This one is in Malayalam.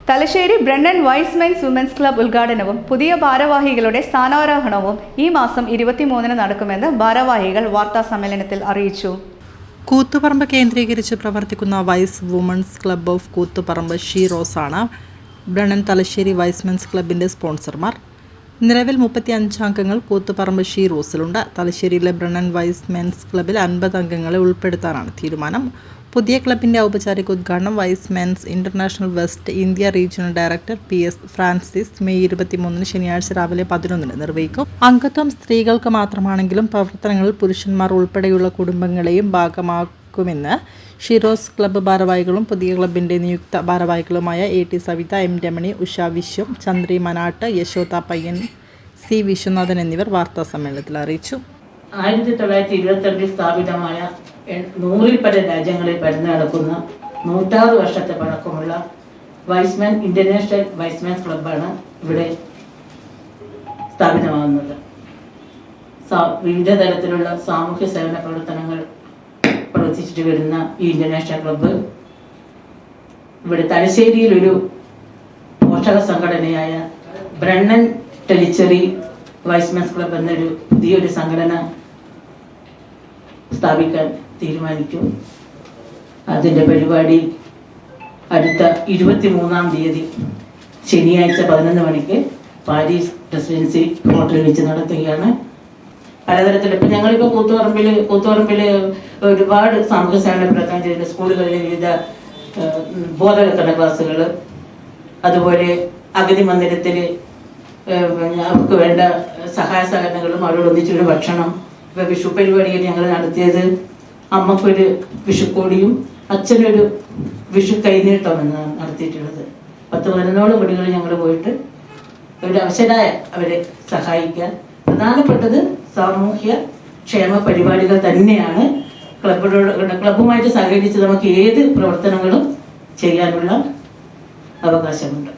Thalassery Brennen Y's men's women's club ഉദ്ഘാടനവും പുതിയ ഭാരവാഹികളുടെ സ്ഥാനാരോഹണവും ഈ മാസം 23-ന് നടക്കുമെന്ന് ഭാരവാഹികൾ വാർത്താസമ്മേളനത്തിൽ അറിയിച്ചു. കൂത്തുപറമ്പ് കേന്ദ്രീകരിച്ച് പ്രവർത്തിക്കുന്ന Y's women's club of Koothuparamba ഷീ റോസാണ് ബ്രണ്ണൻ തലശ്ശേരി വൈസ് മെൻസ് ക്ലബിൻ്റെ സ്പോൺസർമാർ. നിലവിൽ 35 അംഗങ്ങൾ കൂത്തുപറമ്പ് ഷീ റോസിലുണ്ട്. തലശ്ശേരിയിലെ ബ്രണ്ണൻ വൈസ് മെൻസ് ക്ലബിൽ 50 അംഗങ്ങളെ ഉൾപ്പെടുത്താനാണ് തീരുമാനം. പുതിയ ക്ലബിൻ്റെ ഔപചാരിക ഉദ്ഘാടനം Y's men's international west India regional director PS Francis May 23-ന് ശനിയാഴ്ച രാവിലെ 11-ന് നിർവഹിക്കും. അംഗത്വം സ്ത്രീകൾക്ക് മാത്രമാണെങ്കിലും പ്രവർത്തനങ്ങളിൽ പുരുഷന്മാർ ഉൾപ്പെടെയുള്ള കുടുംബങ്ങളെയും ഭാഗമാക്കുമെന്ന് ഷിറോസ് ക്ലബ്ബ് ഭാരവാഹികളും പുതിയ ക്ലബിൻ്റെ നിയുക്ത ഭാരവാഹികളുമായ AT സവിത, M രമണി, ഉഷ വിശ്വം, ചന്ദ്രി മനാട്ട്, യശോദ പയ്യൻ, C വിശ്വനാഥൻ എന്നിവർ വാർത്താസമ്മേളനത്തിൽ അറിയിച്ചു. 1922 സ്ഥാപിതമായ 100-ൽ പരം രാജ്യങ്ങളിൽ പരന്നു നടക്കുന്ന 106 വർഷത്തെ പഴക്കമുള്ള വൈസ്മെൻ ഇന്റർനാഷണൽ വൈസ്മെൻസ് ക്ലബ്ബാണ് ഇവിടെ സ്ഥാപിതമാകുന്നത്. വിവിധ തരത്തിലുള്ള സാമൂഹ്യ സേവന പ്രവർത്തനങ്ങൾ പ്രവർത്തിച്ചിട്ട് വരുന്ന ഈ ഇന്റർനാഷണൽ ക്ലബ്ബ് ഇവിടെ തലശ്ശേരിയിൽ ഒരു പോഷക സംഘടനയായ ബ്രണ്ണൻ ടെലിച്ചറി വൈസ്മെൻസ് ക്ലബ്ബ് എന്നൊരു പുതിയൊരു സംഘടന സ്ഥാപിക്കാൻ തീരുമാനിച്ചു. അതിൻ്റെ പരിപാടി അടുത്ത 23-ാം തീയതി ശനിയാഴ്ച 11 മണിക്ക് പാരീസ് റെസിഡൻസി ഹോട്ടലിൽ വെച്ച് നടത്തുകയാണ്. പലതരത്തിൽ ഇപ്പം ഞങ്ങളിപ്പോൾ കൂത്തുപറമ്പിൽ ഒരുപാട് സാമൂഹ്യ സേവന പ്രവർത്തനം ചെയ്തിട്ടുണ്ട്. സ്കൂളുകളിലെ വിവിധ ബോധവൽക്കരണ ക്ലാസ്സുകൾ, അതുപോലെ അഗതി മന്ദിരത്തിൽ അവർക്ക് വേണ്ട സഹായ സഹകരണങ്ങളും അവരോട് ഒന്നിച്ചൊരു ഭക്ഷണം. ഇപ്പം വിഷു പരിപാടിയിൽ ഞങ്ങൾ നടത്തിയത് അമ്മക്കൊരു വിഷുക്കോടിയും അച്ഛനൊരു വിഷു കൈനീട്ടമെന്ന് നടത്തിയിട്ടുള്ളത്. 10-11 വീടുകളിൽ ഞങ്ങൾ പോയിട്ട് ഒരു അവസരമായ അവരെ സഹായിക്കാൻ. പ്രധാനപ്പെട്ടത് സാമൂഹ്യ ക്ഷേമ പരിപാടികൾ തന്നെയാണ്. ക്ലബ്ബുമായിട്ട് സഹകരിച്ച് നമുക്ക് ഏത് പ്രവർത്തനങ്ങളും ചെയ്യാനുള്ള അവകാശമുണ്ട്.